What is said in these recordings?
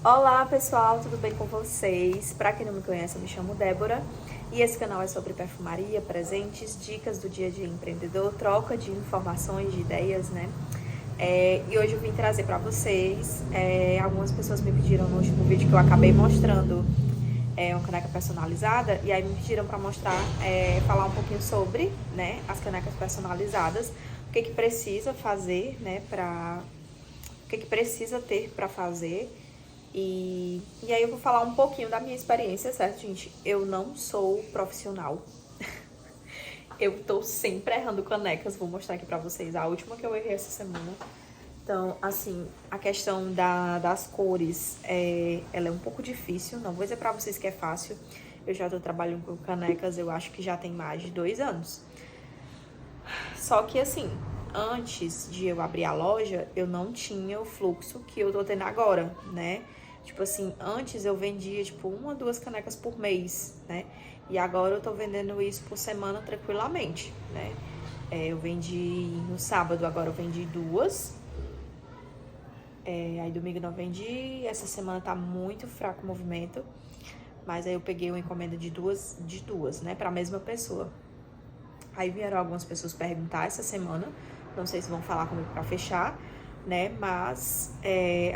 Olá pessoal, tudo bem com vocês? Para quem não me conhece, eu me chamo Débora e esse canal é sobre perfumaria, presentes, dicas do dia a dia empreendedor, troca de informações, de ideias, né? E hoje eu vim trazer para vocês, algumas pessoas me pediram no último vídeo que eu acabei mostrando uma caneca personalizada e aí me pediram para mostrar, falar um pouquinho sobre, né, as canecas personalizadas, o que precisa fazer, né, o que precisa ter para fazer. E aí eu vou falar um pouquinho da minha experiência, certo, gente? Eu não sou profissional. Eu tô sempre errando canecas. Vou mostrar aqui pra vocês a última que eu errei essa semana. Então, assim, a questão das cores, ela é um pouco difícil. Não vou dizer pra vocês que é fácil. Eu já tô trabalhando com canecas, eu acho que já tem mais de 2 anos. Só que, assim, antes de eu abrir a loja, eu não tinha o fluxo que eu tô tendo agora, né? Tipo assim, antes eu vendia, tipo, 1 a 2 canecas por mês, né? E agora eu tô vendendo isso por semana tranquilamente, né? Eu vendi no sábado, agora eu vendi 2. Aí domingo não vendi. Essa semana tá muito fraco o movimento. Mas aí eu peguei uma encomenda de duas, né? Pra mesma pessoa. Aí vieram algumas pessoas perguntar essa semana. Não sei se vão falar comigo pra fechar, né? Mas,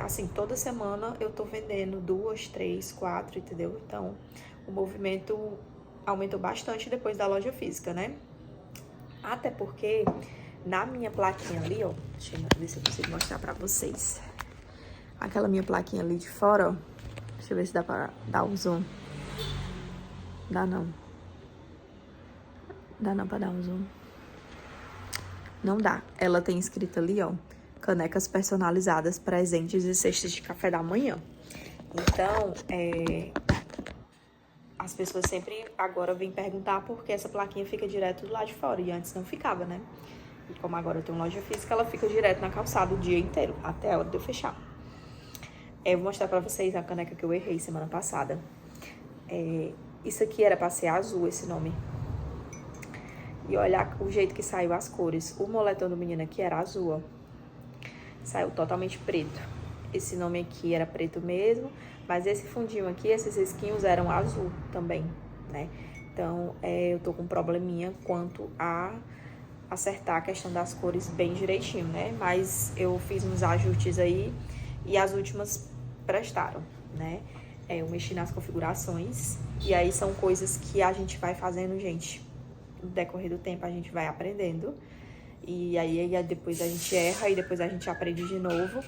assim, toda semana eu tô vendendo 2, 3, 4, entendeu? Então, o movimento aumentou bastante depois da loja física, né? Até porque na minha plaquinha ali, ó, deixa eu ver se eu consigo mostrar pra vocês. Aquela minha plaquinha ali de fora, ó, deixa eu ver se dá pra dar um zoom. Dá não. Dá não pra dar um zoom. Não dá. Ela tem escrito ali, ó, canecas personalizadas, presentes e cestas de café da manhã. Então, as pessoas sempre agora vêm perguntar por que essa plaquinha fica direto do lado de fora. E antes não ficava, né? E como agora eu tenho loja física, ela fica direto na calçada o dia inteiro, até a hora de eu fechar. Eu vou mostrar pra vocês a caneca que eu errei semana passada. Isso aqui era pra ser azul, esse nome. E olha o jeito que saiu as cores. O moletom do menino aqui era azul, ó. Saiu totalmente preto. Esse nome aqui era preto mesmo, mas esse fundinho aqui, esses risquinhos eram azul também, né? Então, eu tô com um probleminha quanto a acertar a questão das cores bem direitinho, né? Mas eu fiz uns ajustes aí e as últimas prestaram, né? Eu mexi nas configurações e aí são coisas que a gente vai fazendo, gente. No decorrer do tempo a gente vai aprendendo. E aí depois a gente erra e depois a gente aprende de novo.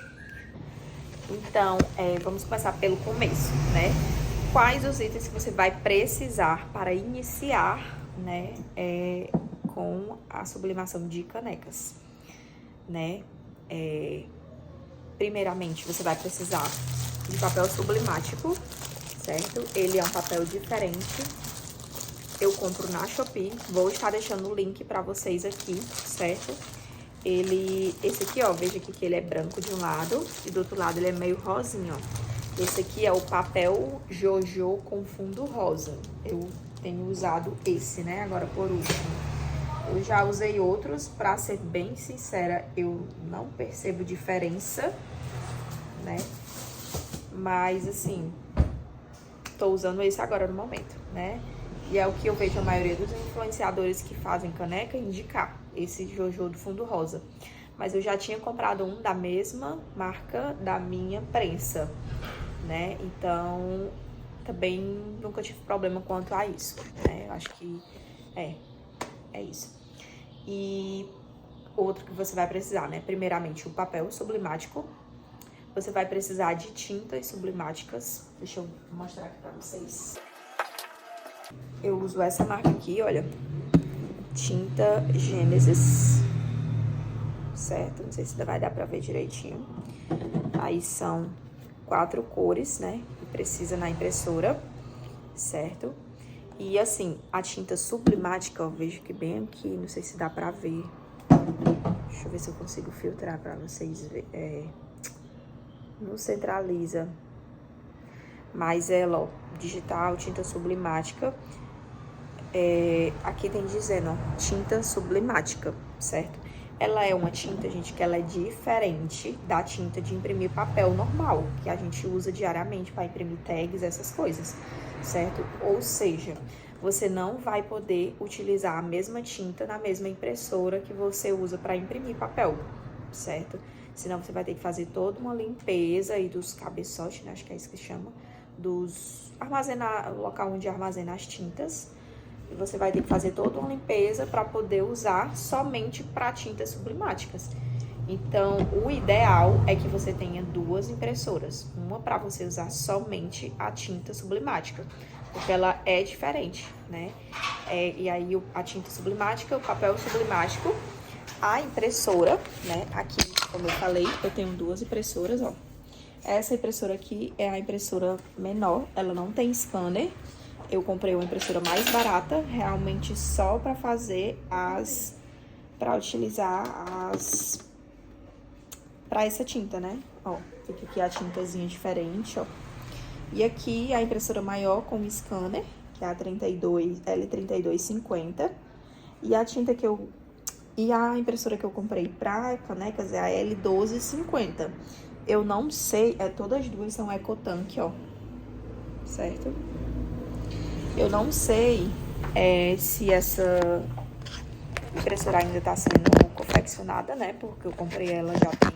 Então, vamos começar pelo começo, né? Quais os itens que você vai precisar para iniciar, né, com a sublimação de canecas, né? Primeiramente, você vai precisar de papel sublimático, certo? Ele é um papel diferente. Eu compro na Shopee, vou estar deixando o link pra vocês aqui, certo? Esse aqui, ó, veja aqui que ele é branco de um lado e do outro lado ele é meio rosinho, ó. Esse aqui é o papel Jojo com fundo rosa. Eu tenho usado esse, né, agora por último. Eu já usei outros, pra ser bem sincera, eu não percebo diferença, né? Mas, assim, tô usando esse agora no momento, né? E é o que eu vejo a maioria dos influenciadores que fazem caneca indicar, esse Jojo do fundo rosa. Mas eu já tinha comprado um da mesma marca da minha prensa, né? Então, também nunca tive problema quanto a isso, né? Eu acho que é isso. E outro que você vai precisar, né? Primeiramente, o papel sublimático. Você vai precisar de tintas sublimáticas. Deixa eu mostrar aqui pra vocês. Eu uso essa marca aqui, olha. Tinta Gênesis. Certo? Não sei se vai dar pra ver direitinho. Aí são 4 cores, né? Que precisa na impressora. Certo? E assim, a tinta sublimática, ó, vejo que bem aqui, não sei se dá pra ver. Deixa eu ver se eu consigo filtrar pra vocês verem. Não centraliza. Mas ela, ó, digital, tinta sublimática. Aqui tem dizendo, ó, tinta sublimática, certo? Ela é uma tinta, gente, que ela é diferente da tinta de imprimir papel normal, que a gente usa diariamente para imprimir tags, essas coisas, certo? Ou seja, você não vai poder utilizar a mesma tinta na mesma impressora que você usa para imprimir papel, certo? Senão você vai ter que fazer toda uma limpeza aí dos cabeçotes, né? Acho que é isso que chama, dos local onde armazena as tintas. E você vai ter que fazer toda uma limpeza para poder usar somente para tintas sublimáticas. Então, o ideal é que você tenha duas impressoras. Uma para você usar somente a tinta sublimática, porque ela é diferente, né? E aí, a tinta sublimática, o papel sublimático, a impressora, né? Aqui, como eu falei, eu tenho duas impressoras, ó. Essa impressora aqui é a impressora menor, ela não tem scanner. Eu comprei uma impressora mais barata, realmente só para fazer para utilizar para essa tinta, né? Ó, fica aqui a tintazinha diferente, ó. E aqui a impressora maior com scanner, que é a L3250. E a impressora que eu comprei para canecas é a L1250. Eu não sei, todas duas são Ecotank, ó. Certo? Eu não sei se essa impressora ainda tá sendo confeccionada, né? Porque eu comprei ela já tem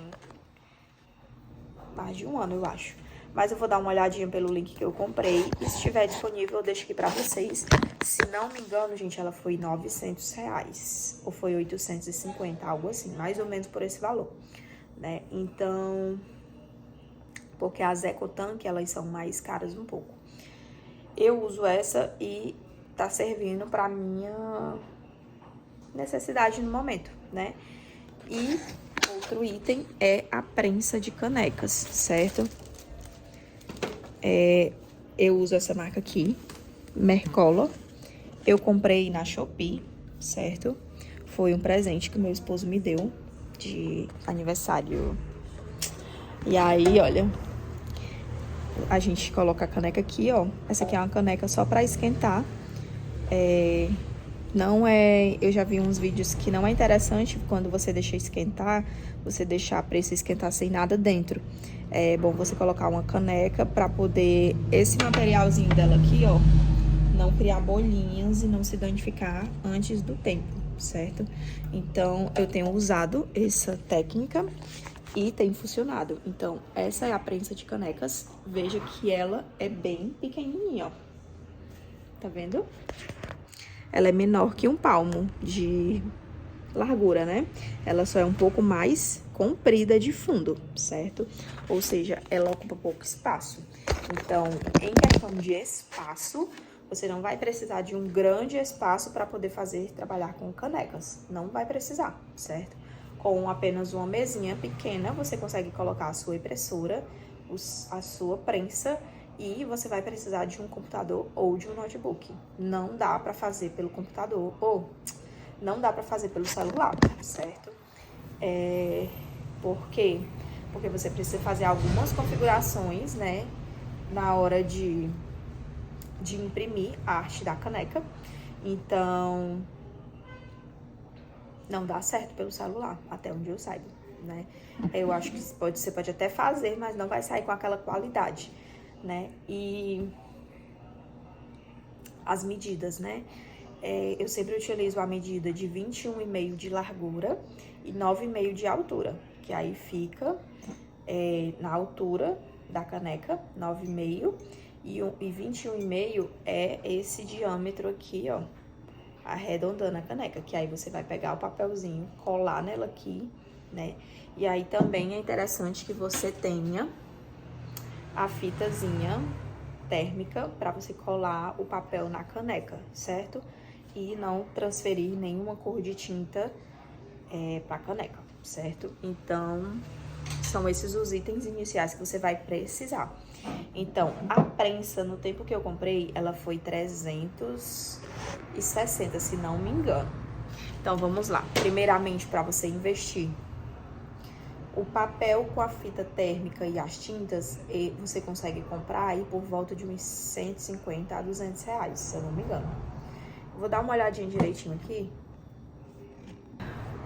mais de um ano, eu acho. Mas eu vou dar uma olhadinha pelo link que eu comprei. E se estiver disponível, eu deixo aqui pra vocês. Se não me engano, gente, ela foi R$900. Ou foi 850, algo assim. Mais ou menos por esse valor, né? Então, porque as Ecotank, elas são mais caras um pouco. Eu uso essa e tá servindo pra minha necessidade no momento, né? E outro item é a prensa de canecas, certo? Eu uso essa marca aqui, Mercola. Eu comprei na Shopee, certo? Foi um presente que meu esposo me deu de aniversário. E aí, olha, a gente coloca a caneca aqui, ó. Essa aqui é uma caneca só pra esquentar. Eu já vi uns vídeos que não é interessante quando você deixa esquentar, você deixar a prensa esquentar sem nada dentro. É bom você colocar uma caneca pra poder esse materialzinho dela aqui, ó, não criar bolinhas e não se danificar antes do tempo, certo? Então, eu tenho usado essa técnica e tem funcionado. Então, essa é a prensa de canecas. Veja que ela é bem pequenininha, ó. Tá vendo? Ela é menor que um palmo de largura, né? Ela só é um pouco mais comprida de fundo, certo? Ou seja, ela ocupa pouco espaço. Então, em questão de espaço, você não vai precisar de um grande espaço para poder trabalhar com canecas. Não vai precisar, certo? Com apenas uma mesinha pequena, você consegue colocar a sua impressora, a sua prensa, e você vai precisar de um computador ou de um notebook. Não dá para fazer pelo computador ou não dá para fazer pelo celular, certo? Por quê? Porque você precisa fazer algumas configurações, né, na hora de imprimir a arte da caneca. Então, não dá certo pelo celular, até onde eu saiba, né? Eu acho que você pode até fazer, mas não vai sair com aquela qualidade, né? E as medidas, né? Eu sempre utilizo a medida de 21,5 de largura e 9,5 de altura, que aí fica na altura da caneca, 9,5, e 21,5 é esse diâmetro aqui, ó, arredondando a caneca, que aí você vai pegar o papelzinho, colar nela aqui, né? E aí também é interessante que você tenha a fitazinha térmica para você colar o papel na caneca, certo? E não transferir nenhuma cor de tinta para caneca, certo? Então, são esses os itens iniciais que você vai precisar. Então, a prensa, no tempo que eu comprei, ela foi 360, se não me engano. Então, vamos lá. Primeiramente, para você investir o papel com a fita térmica e as tintas, você consegue comprar aí por volta de uns 150 a 200 reais, se eu não me engano. Vou dar uma olhadinha direitinho aqui.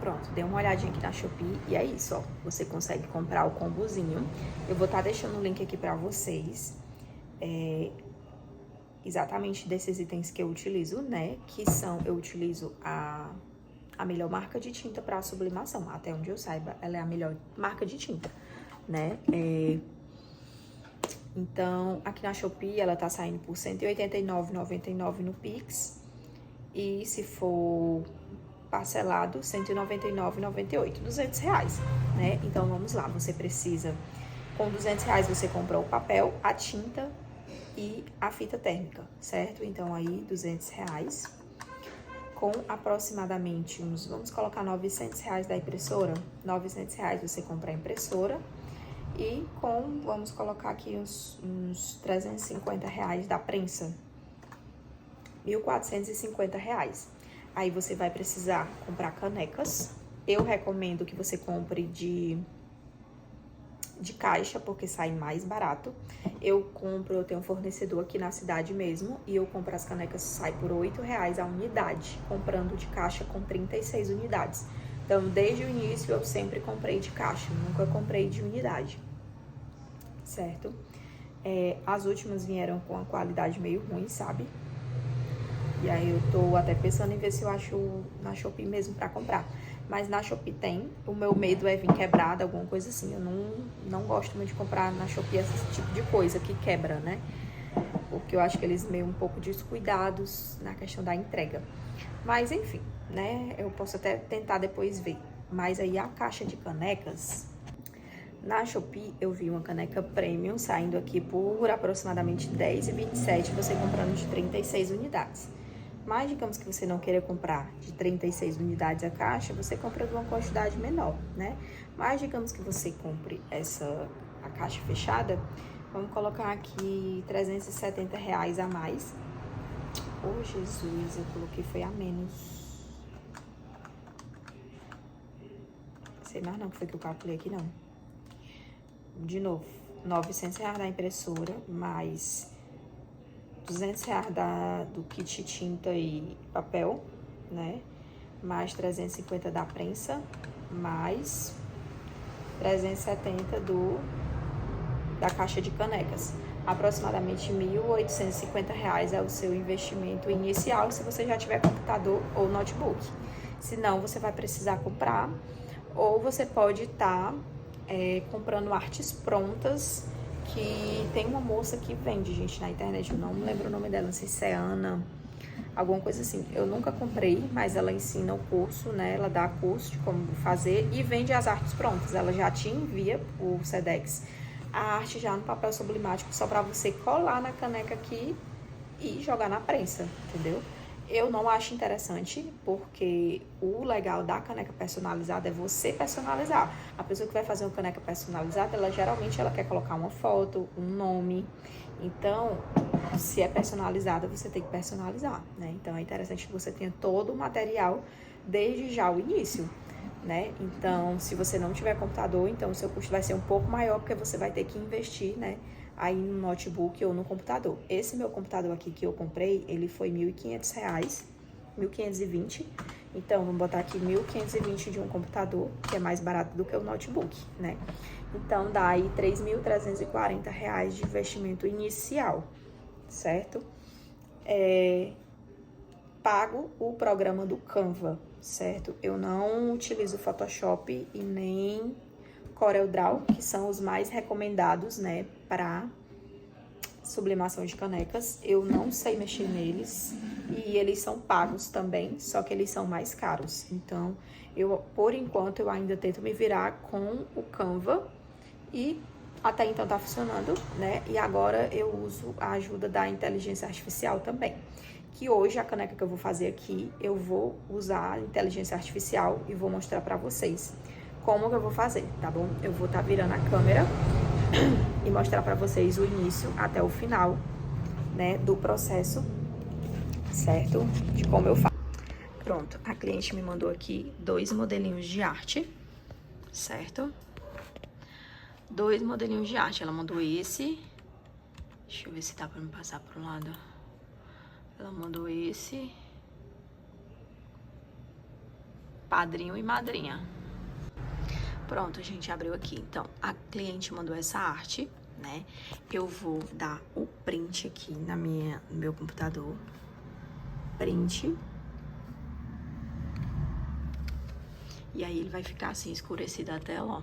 Pronto, dê uma olhadinha aqui na Shopee e é isso, ó. Você consegue comprar o combozinho. Eu vou estar deixando o link aqui pra vocês. Exatamente desses itens que eu utilizo, né? Que são, eu utilizo a melhor marca de tinta para sublimação. Até onde eu saiba, ela é a melhor marca de tinta, né? Então, aqui na Shopee, ela tá saindo por R$ 189,99 no Pix. E se for parcelado, R$ 199,98, R$200, né? Então, vamos lá, você precisa... Com R$200 você compra o papel, a tinta e a fita térmica, certo? Então, aí, R$200. Com aproximadamente uns, vamos colocar R$900 da impressora. R$900 você compra a impressora. E com, vamos colocar aqui uns R$350 da prensa. R$1.450. Aí você vai precisar comprar canecas. Eu recomendo que você compre de caixa, porque sai mais barato. Eu tenho um fornecedor aqui na cidade mesmo, e eu compro as canecas, sai por R$8 a unidade, comprando de caixa com 36 unidades. Então, desde o início, eu sempre comprei de caixa, nunca comprei de unidade, certo? As últimas vieram com a qualidade meio ruim, sabe? E aí eu tô até pensando em ver se eu acho na Shopee mesmo pra comprar. Mas na Shopee tem. O meu medo é vir quebrada, alguma coisa assim. Eu não gosto muito de comprar na Shopee esse tipo de coisa que quebra, né? Porque eu acho que eles meio um pouco descuidados na questão da entrega. Mas enfim, né? Eu posso até tentar depois ver. Mas aí a caixa de canecas... Na Shopee eu vi uma caneca premium saindo aqui por aproximadamente R$10,27, você comprando de 36 unidades. Mas digamos que você não queira comprar de 36 unidades a caixa, você compra de uma quantidade menor, né? Mas digamos que você compre a caixa fechada, vamos colocar aqui R$370 a mais. Oh, Jesus, eu coloquei foi a menos. Sei mais não que foi que eu calculei aqui, não. De novo, R$900 da impressora, mais R$200 do kit tinta e papel, né? Mais 350 da prensa, mais 370 da caixa de canecas. Aproximadamente R$1.850 é o seu investimento inicial se você já tiver computador ou notebook. Se não, você vai precisar comprar, ou você pode estar comprando artes prontas, que tem uma moça que vende, gente, na internet, eu não me lembro o nome dela, não sei se é Ana, alguma coisa assim. Eu nunca comprei, mas ela ensina o curso, né? Ela dá curso de como fazer e vende as artes prontas. Ela já te envia o Sedex a arte já no papel sublimático, só para você colar na caneca aqui e jogar na prensa, entendeu? Eu não acho interessante, porque o legal da caneca personalizada é você personalizar. A pessoa que vai fazer uma caneca personalizada, ela geralmente quer colocar uma foto, um nome. Então, se é personalizada, você tem que personalizar, né? Então, é interessante que você tenha todo o material desde já o início, né? Então, se você não tiver computador, então o seu custo vai ser um pouco maior, porque você vai ter que investir, né? Aí no notebook ou no computador. Esse meu computador aqui que eu comprei, ele foi R$1.500, 1.520. Então, vamos botar aqui 1.520 de um computador, que é mais barato do que o notebook, né? Então, dá aí R$3.340 de investimento inicial, certo? Pago o programa do Canva, certo? Eu não utilizo Photoshop e nem CorelDRAW, que são os mais recomendados, né, para sublimação de canecas. Eu não sei mexer neles e eles são pagos também, só que eles são mais caros. Então, por enquanto, eu ainda tento me virar com o Canva e até então tá funcionando, né? E agora eu uso a ajuda da inteligência artificial também. Que hoje a caneca que eu vou fazer aqui, eu vou usar a inteligência artificial e vou mostrar pra vocês como que eu vou fazer, tá bom? Eu vou estar virando a câmera e mostrar pra vocês o início até o final, né, do processo, certo? De como eu faço. Pronto, a cliente me mandou aqui 2 modelinhos de arte, certo? 2 modelinhos de arte. Ela mandou esse. Deixa eu ver se dá pra me passar pro lado. Ela mandou esse. padrinho e madrinha. Pronto, a gente abriu aqui. Então, a cliente mandou essa arte, né? Eu vou dar o print aqui no meu computador. Print. E aí ele vai ficar assim, escurecida a tela, ó.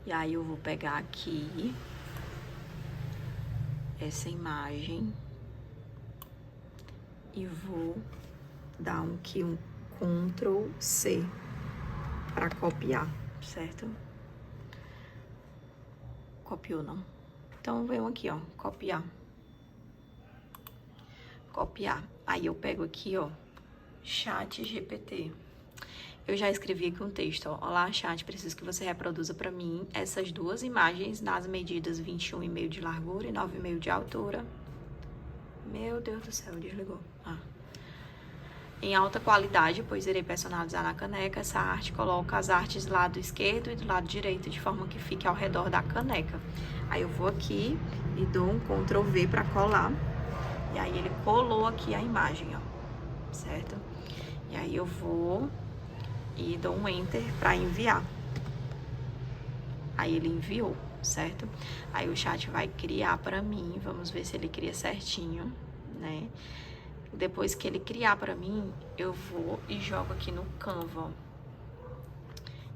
E aí eu vou pegar aqui essa imagem e vou dar aqui um Ctrl C para copiar, certo? Copiou, não? Então, venho aqui, ó, copiar. Copiar. Aí eu pego aqui, ó, Chat GPT. Eu já escrevi aqui um texto, ó. Olá, chat, preciso que você reproduza para mim essas duas imagens nas medidas 21,5 de largura e 9,5 de altura. Meu Deus do céu, desligou. Em alta qualidade, pois irei personalizar na caneca. Essa arte coloca as artes do lado esquerdo e do lado direito, de forma que fique ao redor da caneca. Aí eu vou aqui e dou um Ctrl V para colar. E aí ele colou aqui a imagem, ó, certo? E aí eu vou e dou um Enter para enviar. Aí ele enviou, certo? Aí o chat vai criar para mim, vamos ver se ele cria certinho, né? Depois que ele criar para mim, eu vou e jogo aqui no Canva.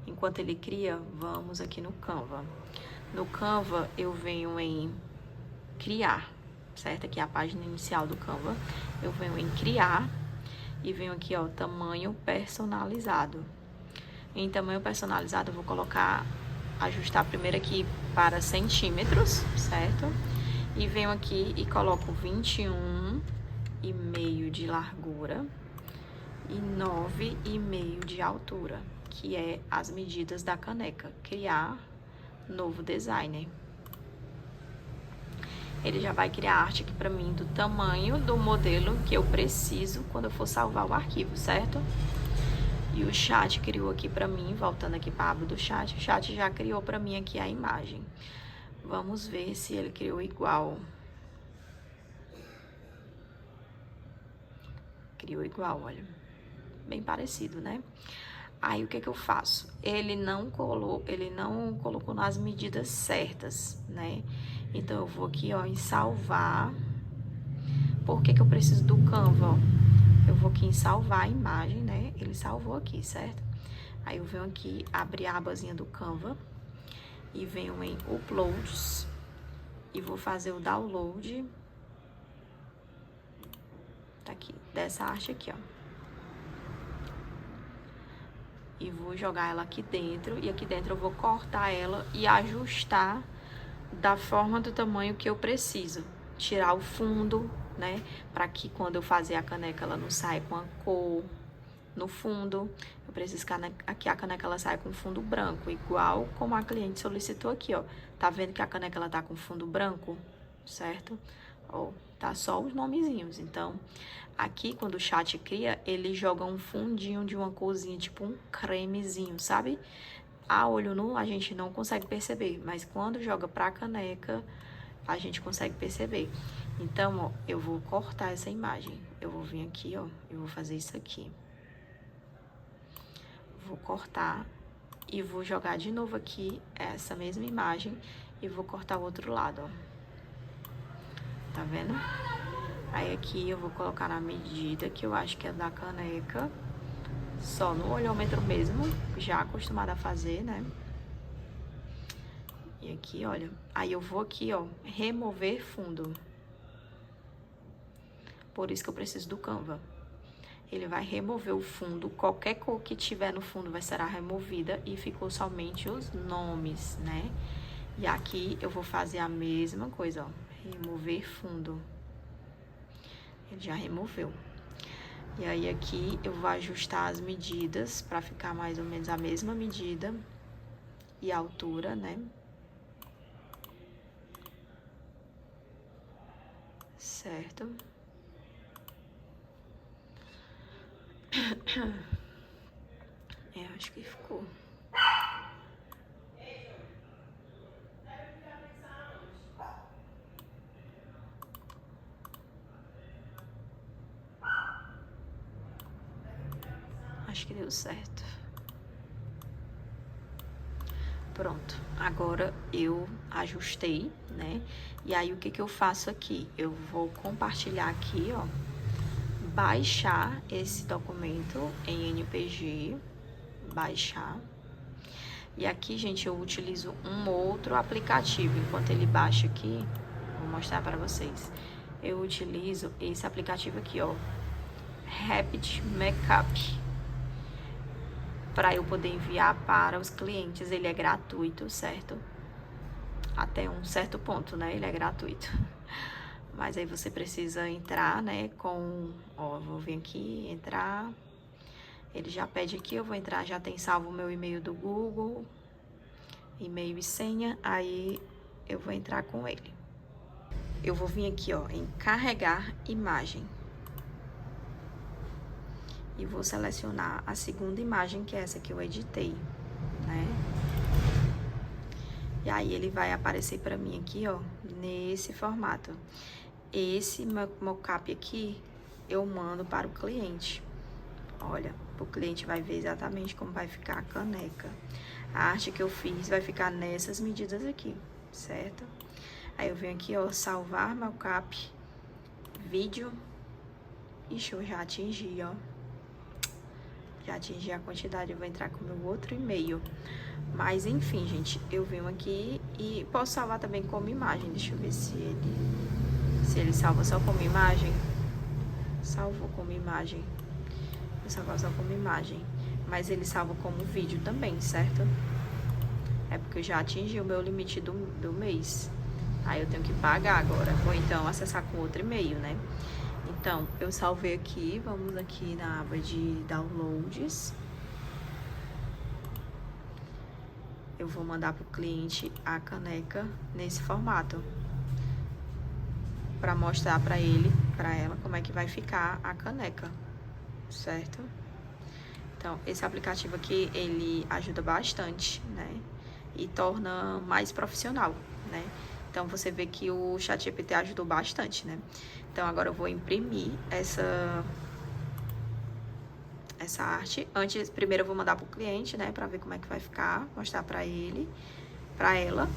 Enquanto ele cria, vamos aqui no Canva. No Canva, eu venho em criar, certo? Aqui é a página inicial do Canva. Eu venho em criar e venho aqui, ó, tamanho personalizado. Em tamanho personalizado, eu vou colocar, ajustar primeiro aqui para centímetros, certo? E venho aqui e coloco 21,5 de largura e 9,5 de altura, que é as medidas da caneca. Criar novo designer. Ele já vai criar a arte aqui para mim do tamanho do modelo que eu preciso quando eu for salvar o arquivo, certo? E o chat criou aqui para mim, voltando aqui para a aba do chat, o chat já criou para mim aqui a imagem. Vamos ver se ele criou igual. Criou igual, olha. Bem parecido, né? Aí o que eu faço? Ele não colocou nas medidas certas, né? Então eu vou aqui, ó, em salvar. Por que eu preciso do Canva, ó? Eu vou aqui em salvar a imagem, né? Ele salvou aqui, certo? Aí eu venho aqui, abrir a abazinha do Canva e venho em Uploads e vou fazer o download. Tá aqui, dessa arte aqui, ó. E vou jogar ela aqui dentro, e aqui dentro eu vou cortar ela e ajustar da forma do tamanho que eu preciso. Tirar o fundo, né? Para que quando eu fazer a caneca ela não saia com a cor no fundo. Eu preciso que aqui a caneca ela saia com fundo branco, igual como a cliente solicitou aqui, ó. Tá vendo que a caneca ela tá com fundo branco, certo? Ó, tá só os nomezinhos. Então, aqui quando o chat cria, ele joga um fundinho de uma corzinha, tipo um cremezinho, sabe? A olho nu a gente não consegue perceber, mas quando joga pra caneca, a gente consegue perceber. Então, ó, eu vou cortar essa imagem. Eu vou vir aqui, ó, eu vou fazer isso aqui. Vou cortar e vou jogar de novo aqui essa mesma imagem e vou cortar o outro lado, ó. Tá vendo? Aí aqui eu vou colocar na medida que eu acho que é da caneca, só no olhômetro mesmo, já acostumada a fazer, né? E aqui, olha, aí eu vou aqui, ó, remover fundo. Por isso que eu preciso do Canva. Ele vai remover o fundo, qualquer cor que tiver no fundo vai ser removida e ficou somente os nomes, né? E aqui eu vou fazer a mesma coisa, ó, remover fundo. Ele já removeu. E aí aqui eu vou ajustar as medidas para ficar mais ou menos a mesma medida e altura, né? Certo? Acho que ficou. Acho que deu certo. Pronto, agora eu ajustei, né? E aí, o que que eu faço aqui? Eu vou compartilhar aqui, ó, baixar esse documento em NPG, baixar. E aqui, gente, eu utilizo um outro aplicativo. Enquanto ele baixa aqui, vou mostrar para vocês. Eu utilizo esse aplicativo aqui, ó, Rapid Makeup, para eu poder enviar para os clientes. Ele é gratuito, certo? Até um certo ponto, né? Ele é gratuito. Mas aí você precisa entrar, né, com... Ó, vou vir aqui, entrar. Ele já pede aqui, eu vou entrar, já tem salvo o meu e-mail do Google, e-mail e senha, aí eu vou entrar com ele. Eu vou vir aqui, ó, em carregar imagem. E vou selecionar a segunda imagem, que é essa que eu editei, né? E aí ele vai aparecer pra mim aqui, ó, nesse formato. Esse mockup aqui, eu mando para o cliente. Olha, o cliente vai ver exatamente como vai ficar a caneca. A arte que eu fiz vai ficar nessas medidas aqui, certo? Aí eu venho aqui, ó, salvar mockup, vídeo. Ixi, eu já atingi, ó. Já atingi a quantidade, eu vou entrar com o meu outro e-mail. Mas, enfim, gente, eu venho aqui e posso salvar também como imagem. Deixa eu ver se ele salva só como imagem. Salvou como imagem. Vou salvar só como imagem. Mas ele salva como vídeo também, certo? É porque eu já atingi o meu limite do mês. Aí eu tenho que pagar agora. Ou então acessar com outro e-mail, né? Então, eu salvei aqui. Vamos aqui na aba de downloads. Eu vou mandar pro cliente a caneca nesse formato. Pra mostrar pra ele, pra ela, como é que vai ficar a caneca. Certo? Então, esse aplicativo aqui, ele ajuda bastante, né? E torna mais profissional, né? Então, você vê que o ChatGPT ajudou bastante, né? Então, agora eu vou imprimir essa arte. Primeiro eu vou mandar pro cliente, né? Pra ver como é que vai ficar, mostrar pra ele, pra ela.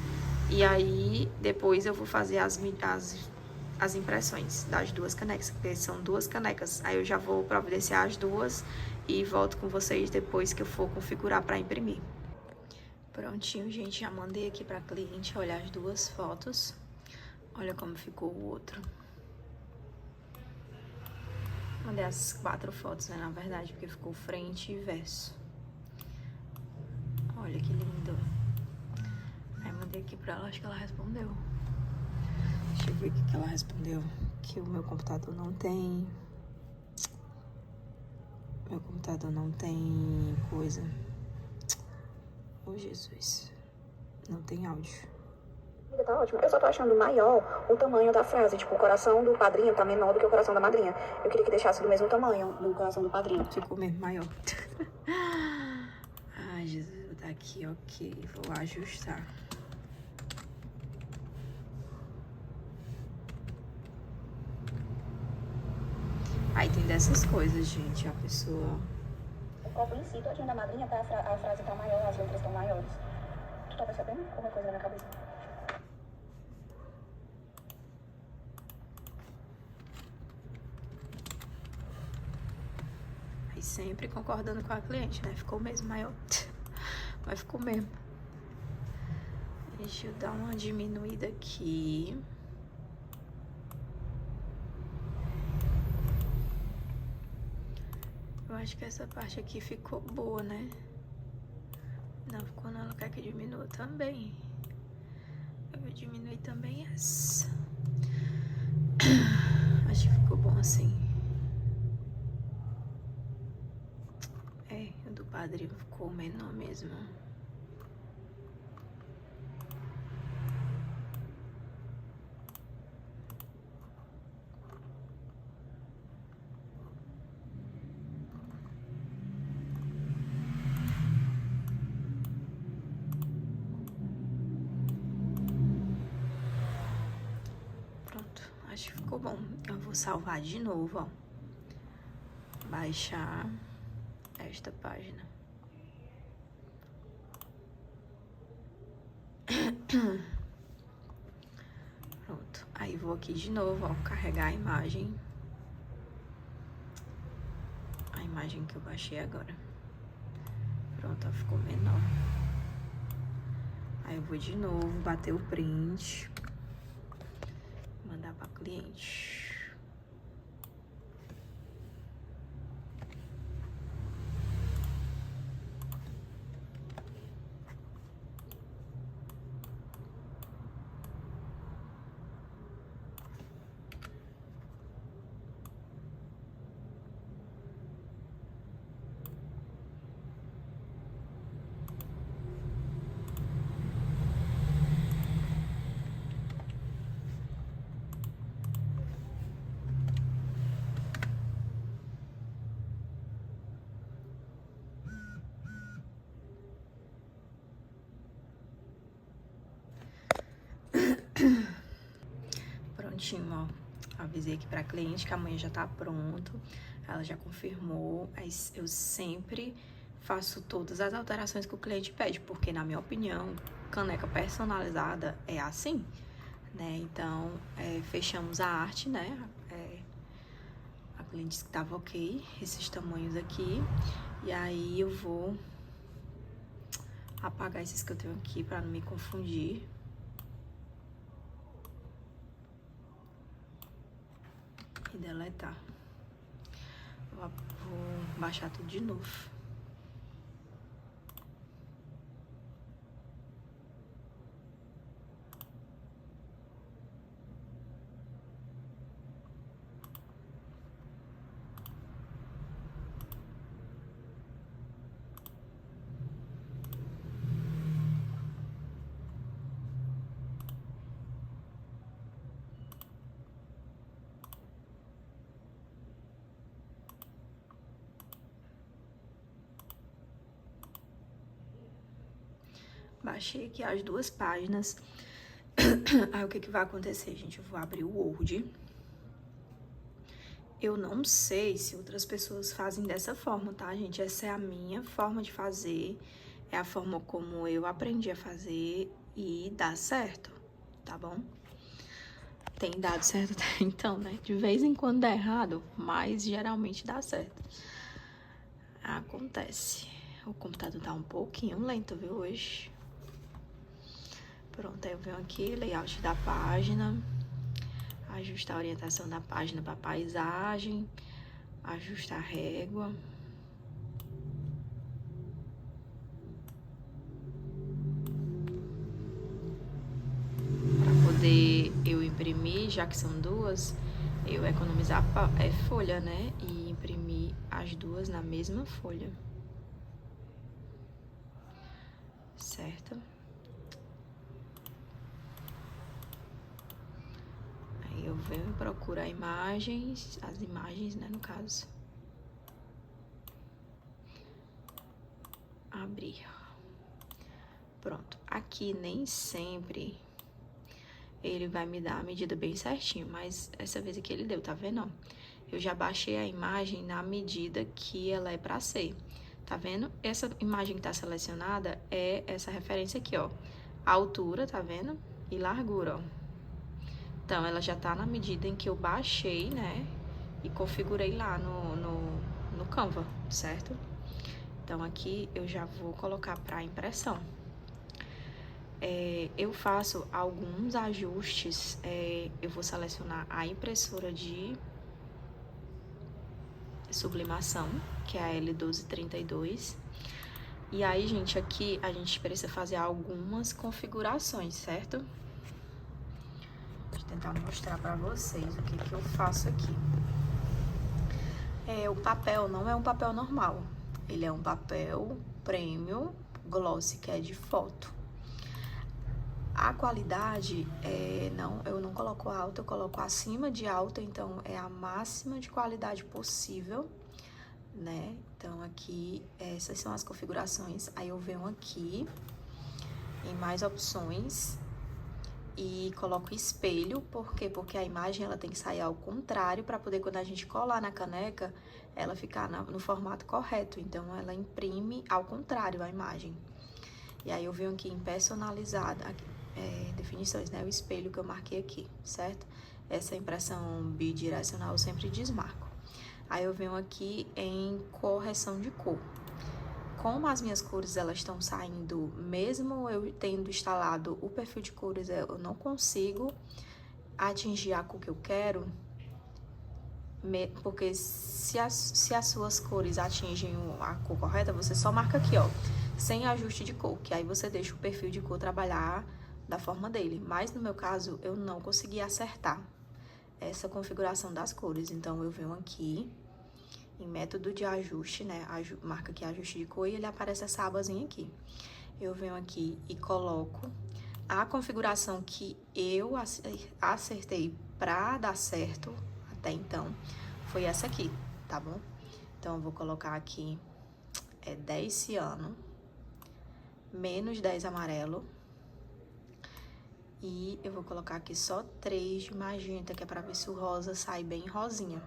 E aí, depois eu vou fazer as impressões das duas canecas, porque são duas canecas. Aí eu já vou providenciar as duas e volto com vocês depois que eu for configurar para imprimir. Prontinho, gente, já mandei aqui para cliente olhar as duas fotos. Olha como ficou o outro. Mandei as 4 fotos, né, na verdade, porque ficou frente e verso. Olha que lindo. Aí mandei aqui para ela, acho que ela respondeu. Deixa eu ver o que ela respondeu. Que o meu computador não tem... Meu computador não tem coisa. Oh, Jesus. Não tem áudio. Tá ótimo. Eu só tô achando maior o tamanho da frase. Tipo, o coração do padrinho tá menor do que o coração da madrinha. Eu queria que deixasse do mesmo tamanho do coração do padrinho. Ficou mesmo maior. Ai, Jesus. Vou dar aqui, ok. Vou ajustar. Aí tem dessas coisas, gente. A pessoa... O copo em si, todinho da madrinha, tá, a frase tá maior, as letras estão maiores. Tu tá percebendo? Alguma coisa na minha cabeça? Aí sempre concordando com a cliente, né? Ficou mesmo maior. Mas ficou mesmo. Deixa eu dar uma diminuída aqui. Eu acho que essa parte aqui ficou boa, né? Não, ficou não. Ela quer que diminua também. Eu vou diminuir também essa. Acho que ficou bom assim. É, o do padrinho ficou menor mesmo. Acho que ficou bom. Eu vou salvar de novo, ó. Baixar esta página. Pronto. Aí vou aqui de novo, ó, carregar a imagem. A imagem que eu baixei agora. Pronto, ó, ficou menor. Aí eu vou de novo bater o print. Mandar pra cliente. Prontinho, ó. Avisei aqui pra cliente que amanhã já tá pronto. Ela já confirmou. Eu sempre faço todas as alterações que o cliente pede, porque na minha opinião, caneca personalizada é assim, né? Então, fechamos a arte, né? A cliente disse que tava ok, esses tamanhos aqui. E aí eu vou apagar esses que eu tenho aqui pra não me confundir. E deletar. Vou baixar tudo de novo. Baixei aqui as duas páginas. Aí o que que vai acontecer, gente? Eu vou abrir o Word. Eu não sei se outras pessoas fazem dessa forma, tá, gente? Essa é a minha forma de fazer. É a forma como eu aprendi a fazer e dá certo, tá bom? Tem dado certo até então, né? De vez em quando dá errado, mas geralmente dá certo. Acontece. O computador tá um pouquinho lento, viu, hoje? Pronto, aí eu venho aqui, layout da página, ajustar a orientação da página para paisagem, ajustar a régua. Para poder eu imprimir, já que são duas, eu economizar folha, né? E imprimir as duas na mesma folha. Certo? Eu venho procurar imagens, as imagens, né, no caso. Abrir. Pronto. Aqui nem sempre ele vai me dar a medida bem certinho, mas essa vez aqui ele deu, tá vendo? Eu já baixei a imagem na medida que ela é pra ser. Tá vendo? Essa imagem que tá selecionada é essa referência aqui, ó. A altura, tá vendo? E largura, ó. Então, ela já tá na medida em que eu baixei, né? E configurei lá no Canva, certo? Então, aqui eu já vou colocar para impressão. Eu faço alguns ajustes. Eu vou selecionar a impressora de sublimação, que é a L1232. E aí, gente, aqui a gente precisa fazer algumas configurações, certo? Vou tentar mostrar para vocês o que eu faço aqui. O papel não é um papel normal, ele é um papel premium glossy, que é de foto. A qualidade, eu não coloco alta, eu coloco acima de alta, então é a máxima de qualidade possível, né? Então aqui, essas são as configurações. Aí eu venho aqui em mais opções e coloco espelho. Por quê? Porque a imagem ela tem que sair ao contrário para poder, quando a gente colar na caneca, ela ficar no formato correto. Então ela imprime ao contrário a imagem. E aí eu venho aqui em personalizada, aqui, definições, né? O espelho que eu marquei aqui, certo? Essa impressão bidirecional eu sempre desmarco. Aí eu venho aqui em correção de cor. Como as minhas cores elas estão saindo, mesmo eu tendo instalado o perfil de cores, eu não consigo atingir a cor que eu quero, porque se as suas cores atingem a cor correta, você só marca aqui, ó, sem ajuste de cor, que aí você deixa o perfil de cor trabalhar da forma dele. Mas no meu caso, eu não consegui acertar essa configuração das cores, então eu venho aqui em método de ajuste, né, marca aqui ajuste de cor e ele aparece essa abazinha aqui. Eu venho aqui e coloco a configuração que eu acertei pra dar certo até então, foi essa aqui, tá bom? Então, eu vou colocar aqui 10 ciano, menos 10 amarelo, e eu vou colocar aqui só 3 de magenta, que é pra ver se o rosa sai bem rosinha.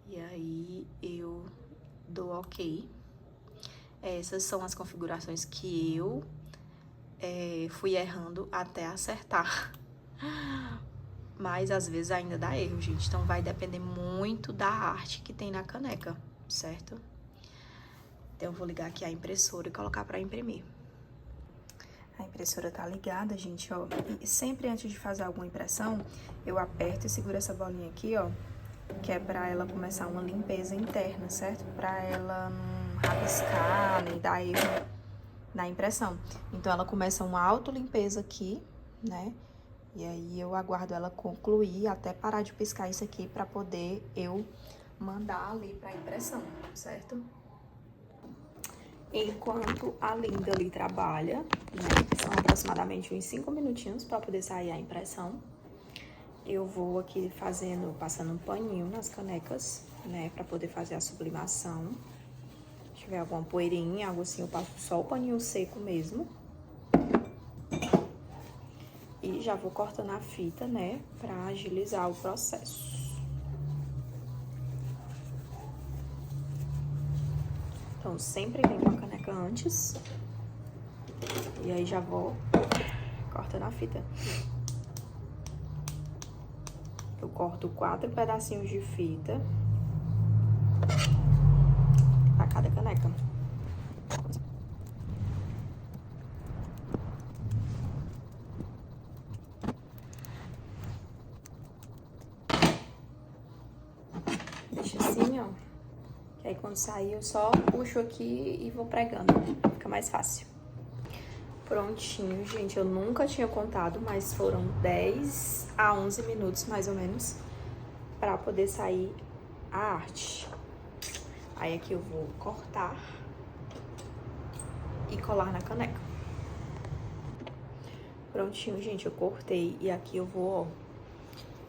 E aí, eu dou ok. Essas são as configurações que eu fui errando até acertar. Mas, às vezes, ainda dá erro, gente. Então, vai depender muito da arte que tem na caneca, certo? Então, eu vou ligar aqui a impressora e colocar pra imprimir. A impressora tá ligada, gente, ó. E sempre antes de fazer alguma impressão, eu aperto e seguro essa bolinha aqui, ó, que é pra ela começar uma limpeza interna, certo? Pra ela não rabiscar, nem dar erro na impressão. Então, ela começa uma autolimpeza aqui, né? E aí, eu aguardo ela concluir até parar de piscar isso aqui pra poder eu mandar ali pra impressão, certo? Enquanto a Linda ali trabalha, né, que são aproximadamente uns 5 minutinhos pra poder sair a impressão, eu vou aqui passando um paninho nas canecas, né, pra poder fazer a sublimação. Se tiver alguma poeirinha, algo assim, eu passo só o paninho seco mesmo. E já vou cortando a fita, né, pra agilizar o processo. Então, sempre limpo a caneca antes. E aí, já vou cortando a fita. Eu corto 4 pedacinhos de fita pra cada caneca. Deixa assim, ó. Que aí, quando sair, eu só puxo aqui e vou pregando. Fica mais fácil. Prontinho, gente. Eu nunca tinha contado, mas foram 10 a 11 minutos, mais ou menos, pra poder sair a arte. Aí, aqui eu vou cortar e colar na caneca. Prontinho, gente. Eu cortei e aqui eu vou, ó.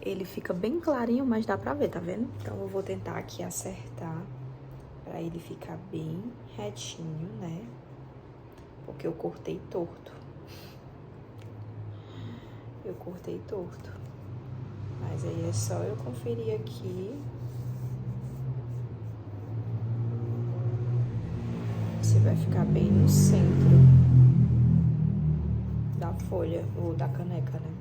Ele fica bem clarinho, mas dá pra ver, tá vendo? Então, eu vou tentar aqui acertar pra ele ficar bem retinho, né? Porque eu cortei torto. Eu cortei torto. Mas aí é só eu conferir aqui se vai ficar bem no centro da folha ou da caneca, né?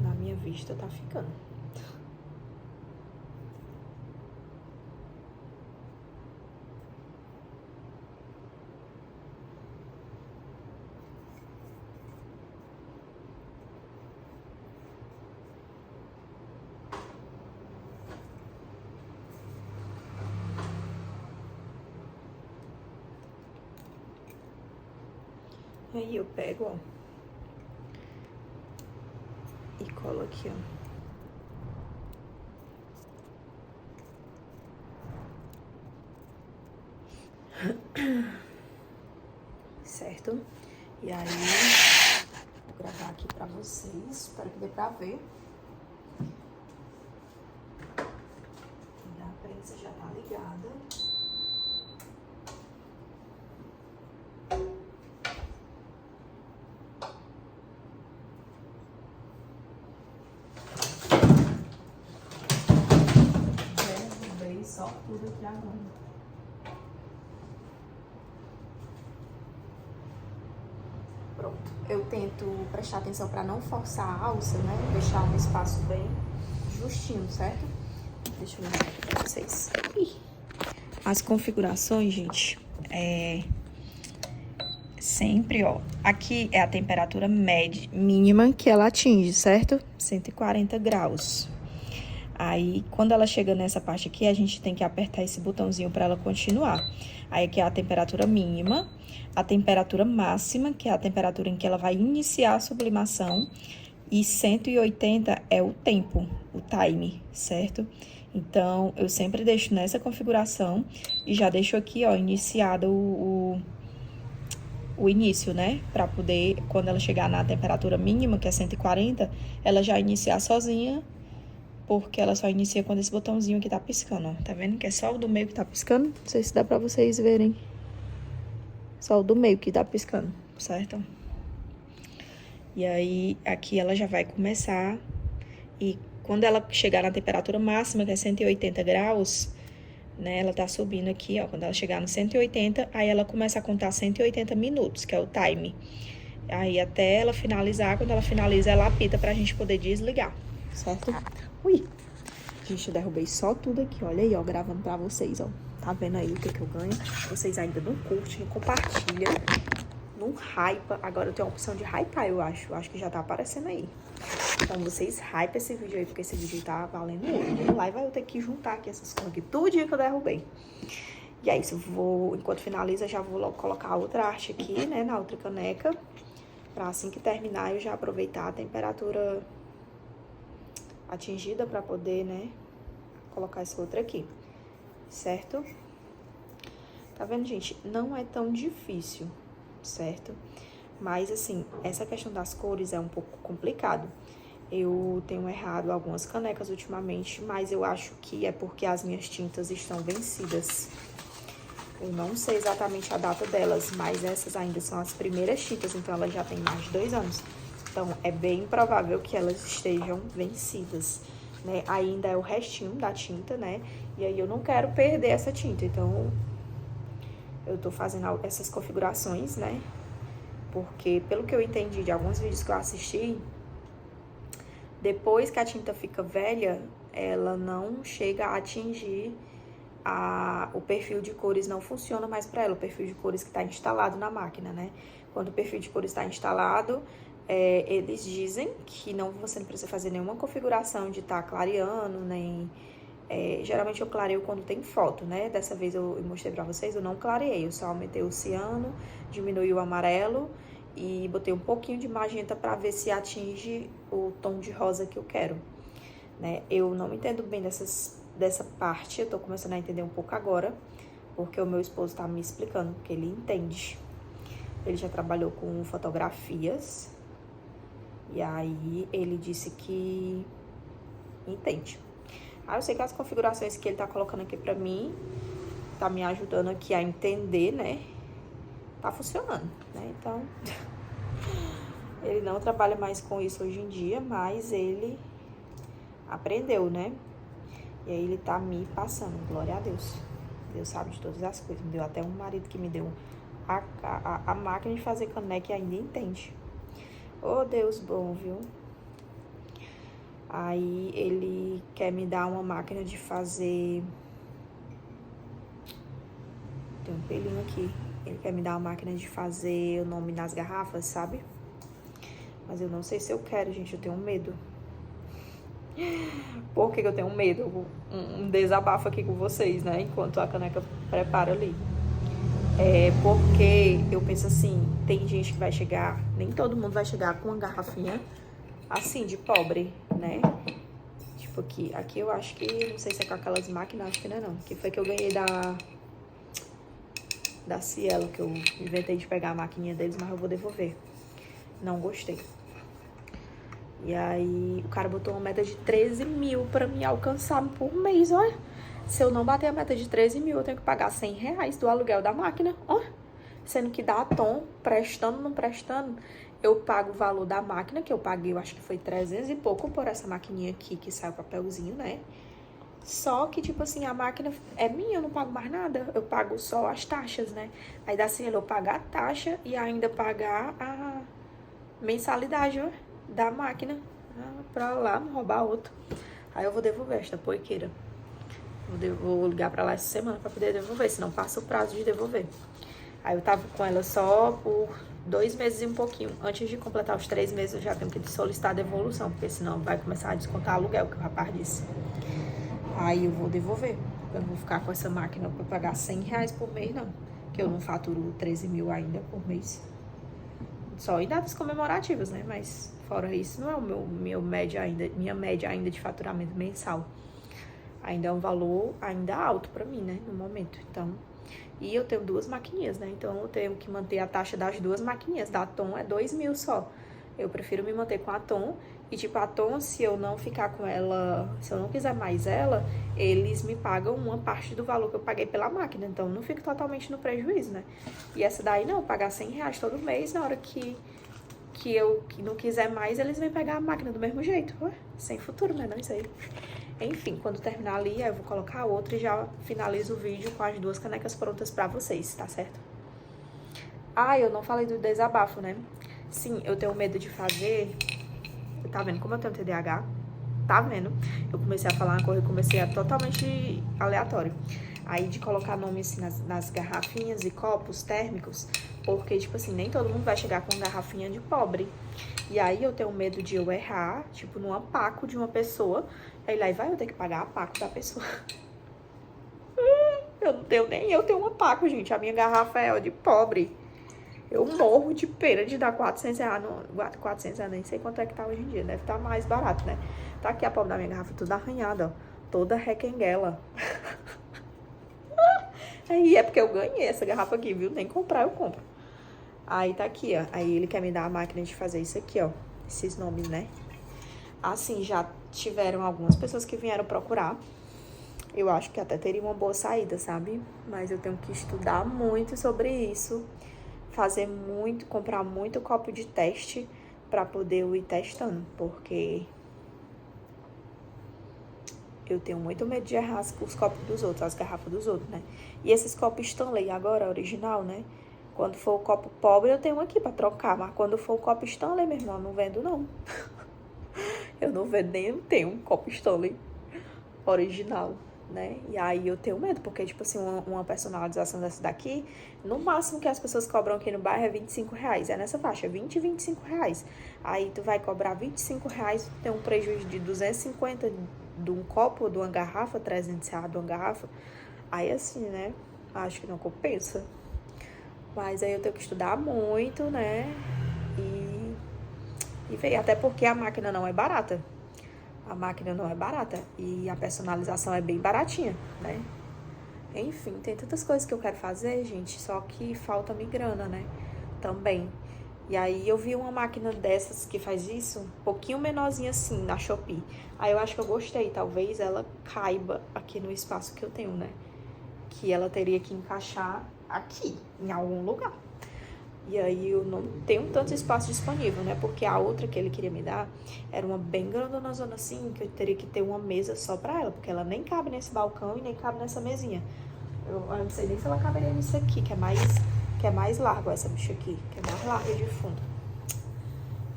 Na minha vista tá ficando. Aí eu pego, ó, e colo aqui, ó. Certo? E aí, vou gravar aqui pra vocês, espero que dê pra ver. A prensa já tá ligada. Derrubei só tudo aqui de agulha. Pronto. Eu tento prestar atenção pra não forçar a alça, né? Deixar um espaço bem justinho, certo? Deixa eu mostrar aqui pra vocês. As configurações, gente, sempre, ó, aqui é a temperatura média, mínima que ela atinge, certo? 140 graus. Aí, quando ela chega nessa parte aqui, a gente tem que apertar esse botãozinho para ela continuar. Aí, aqui é a temperatura mínima, a temperatura máxima, que é a temperatura em que ela vai iniciar a sublimação, e 180 é o tempo, o time, certo? Então, eu sempre deixo nessa configuração e já deixo aqui, ó, iniciado o início, né? Pra poder, quando ela chegar na temperatura mínima, que é 140, ela já iniciar sozinha, porque ela só inicia quando esse botãozinho aqui tá piscando, ó. Tá vendo que é só o do meio que tá piscando? Não sei se dá pra vocês verem. Só o do meio que tá piscando, certo? E aí, aqui ela já vai começar. E quando ela chegar na temperatura máxima, que é 180 graus, né? Ela tá subindo aqui, ó. Quando ela chegar no 180, aí ela começa a contar 180 minutos, que é o time. Aí até ela finalizar, quando ela finaliza, ela apita pra gente poder desligar, certo? Ui! Gente, eu derrubei só tudo aqui, olha aí, ó, gravando pra vocês, ó. Tá vendo aí o que eu ganho? Vocês ainda não curtem, não compartilham, não hypa. Agora eu tenho a opção de hypar, eu acho. Eu acho que já tá aparecendo aí. Então, vocês hypem esse vídeo aí, porque esse vídeo tá valendo ouro. Lá vai eu ter que juntar aqui essas coisas aqui, tudo dia que eu derrubei. E é isso, eu vou, enquanto finaliza, já vou logo colocar a outra arte aqui, né, na outra caneca. Pra assim que terminar, eu já aproveitar a temperatura atingida pra poder, né, colocar essa outra aqui, certo? Tá vendo, gente? Não é tão difícil, certo? Mas, assim, essa questão das cores é um pouco complicado. Eu tenho errado algumas canecas ultimamente, mas eu acho que é porque as minhas tintas estão vencidas. Eu não sei exatamente a data delas, mas essas ainda são as primeiras tintas, então elas já têm mais de 2 anos. Então, é bem provável que elas estejam vencidas, né? Ainda é o restinho da tinta, né? E aí eu não quero perder essa tinta, então eu tô fazendo essas configurações, né? Porque, pelo que eu entendi de alguns vídeos que eu assisti, depois que a tinta fica velha, ela não chega a atingir o perfil de cores, não funciona mais para ela, o perfil de cores que está instalado na máquina, né? Quando o perfil de cores está instalado, eles dizem que você não precisa fazer nenhuma configuração de estar clareando, nem... geralmente eu clareio quando tem foto, né? Dessa vez eu mostrei pra vocês, eu não clareei, eu só aumentei o ciano, diminui o amarelo e botei um pouquinho de magenta pra ver se atinge o tom de rosa que eu quero, né? Eu não entendo bem dessa parte, eu tô começando a entender um pouco agora, porque o meu esposo tá me explicando, que ele entende. Ele já trabalhou com fotografias, e aí ele disse que entende. Eu sei que as configurações que ele tá colocando aqui pra mim, tá me ajudando aqui a entender, né? Tá funcionando, né? Então, ele não trabalha mais com isso hoje em dia, mas ele aprendeu, né? E aí ele tá me passando, glória a Deus. Deus sabe de todas as coisas. Me deu até um marido que me deu a máquina de fazer caneca e ainda entende. Oh, Deus bom, viu? Aí ele quer me dar uma máquina de fazer... Tem um pelinho aqui. Ele quer me dar uma máquina de fazer o nome nas garrafas, sabe? Mas eu não sei se eu quero, gente. Eu tenho medo. Por que eu tenho medo? Um desabafo aqui com vocês, né? Enquanto a caneca prepara ali. Porque eu penso assim, tem gente que vai chegar... Nem todo mundo vai chegar com uma garrafinha assim, de pobre, né? Tipo aqui. Aqui eu acho que... Não sei se é com aquelas máquinas, acho que não é não. Que foi que eu ganhei da Cielo, que eu inventei de pegar a maquininha deles, mas eu vou devolver. Não gostei. E aí, o cara botou uma meta de 13 mil pra me alcançar por mês, olha. Se eu não bater a meta de 13 mil, eu tenho que pagar 100 reais do aluguel da máquina, olha. Sendo que dá tom, prestando, não prestando, eu pago o valor da máquina, que eu paguei, eu acho que foi 300 e pouco por essa maquininha aqui, que sai o papelzinho, né? Só que, tipo assim, a máquina é minha, eu não pago mais nada. Eu pago só as taxas, né? Aí dá assim, eu pagar a taxa e ainda pagar a mensalidade, ó, da máquina. Pra lá me roubar outro. Aí eu vou devolver esta poiqueira. Vou ligar pra lá essa semana pra poder devolver, senão passa o prazo de devolver. Aí eu tava com ela só por 2 meses e um pouquinho. Antes de completar os 3 meses, eu já tenho que solicitar a devolução, porque senão vai começar a descontar aluguel, que o rapaz disse. Aí eu vou devolver. Eu não vou ficar com essa máquina pra pagar R$100 por mês, não. Que eu não faturo 13 mil ainda por mês. Só em datas comemorativas, né? Mas fora isso, não é minha média ainda de faturamento mensal. Ainda é um valor ainda alto pra mim, né? No momento. Então, e eu tenho 2 maquininhas, né? Então eu tenho que manter a taxa das 2 maquininhas. Da Tom é 2 mil só. Eu prefiro me manter com a Tom. E tipo, a Tom, se eu não ficar com ela, se eu não quiser mais ela, eles me pagam uma parte do valor que eu paguei pela máquina. Então, eu não fico totalmente no prejuízo, né? E essa daí não, pagar R$100 todo mês, na hora que eu não quiser mais, eles vêm pegar a máquina do mesmo jeito. Ué, sem futuro, né? Não, isso aí. Enfim, quando terminar ali, aí eu vou colocar a outra e já finalizo o vídeo com as 2 canecas prontas pra vocês, tá certo? Ah, eu não falei do desabafo, né? Sim, eu tenho medo de fazer... Tá vendo como eu tenho TDAH? Tá vendo? Eu comecei a falar uma coisa e comecei a totalmente aleatório. Aí de colocar nome assim nas garrafinhas e copos térmicos, porque, tipo assim, nem todo mundo vai chegar com garrafinha de pobre. E aí eu tenho medo de eu errar, tipo, num apaco de uma pessoa, aí lá vai eu ter que pagar a paco da pessoa. Eu não tenho nem eu tenho um apaco, gente. A minha garrafa é de pobre. Eu morro de pena de dar R$400. 400, nem sei quanto é que tá hoje em dia. Deve estar mais barato, né? Tá aqui a pobre da minha garrafa toda arranhada, ó. Toda requenguela. Aí é porque eu ganhei essa garrafa aqui, viu? Nem comprar eu compro. Aí tá aqui, ó. Aí ele quer me dar a máquina de fazer isso aqui, ó. Esses nomes, né? Assim, já tiveram algumas pessoas que vieram procurar. Eu acho que até teria uma boa saída, sabe? Mas eu tenho que estudar muito sobre isso. Fazer muito, comprar muito copo de teste pra poder eu ir testando, porque eu tenho muito medo de errar os copos dos outros, as garrafas dos outros, né? E esses copos Stanley agora, original, né? Quando for o copo pobre, eu tenho aqui pra trocar, mas quando for o copo Stanley, meu irmão, eu não vendo, não. Eu não vendo nem eu tenho um copo Stanley original, né? E aí eu tenho medo, porque, tipo assim, uma personalização dessa daqui, no máximo que as pessoas cobram aqui no bairro é R$25. É nessa faixa, 20 e R$25. Aí tu vai cobrar R$25, tem um prejuízo de 250 de um copo, de uma garrafa, R$300 de uma garrafa. Aí assim, né? Acho que não compensa. Mas aí eu tenho que estudar muito, né? E ver, até porque a máquina não é barata. A máquina não é barata e a personalização é bem baratinha, né? Enfim, tem tantas coisas que eu quero fazer, gente, só que falta-me grana, né? Também. E aí eu vi uma máquina dessas que faz isso, um pouquinho menorzinha assim, na Shopee. Aí eu acho que eu gostei, talvez ela caiba aqui no espaço que eu tenho, né? Que ela teria que encaixar aqui, em algum lugar. E aí eu não tenho tanto espaço disponível, né? Porque a outra que ele queria me dar era uma bem grandona zona assim, que eu teria que ter uma mesa só pra ela, porque ela nem cabe nesse balcão e nem cabe nessa mesinha. Eu não sei nem se ela caberia nisso aqui, que é mais largo essa bicha aqui, que é mais larga de fundo.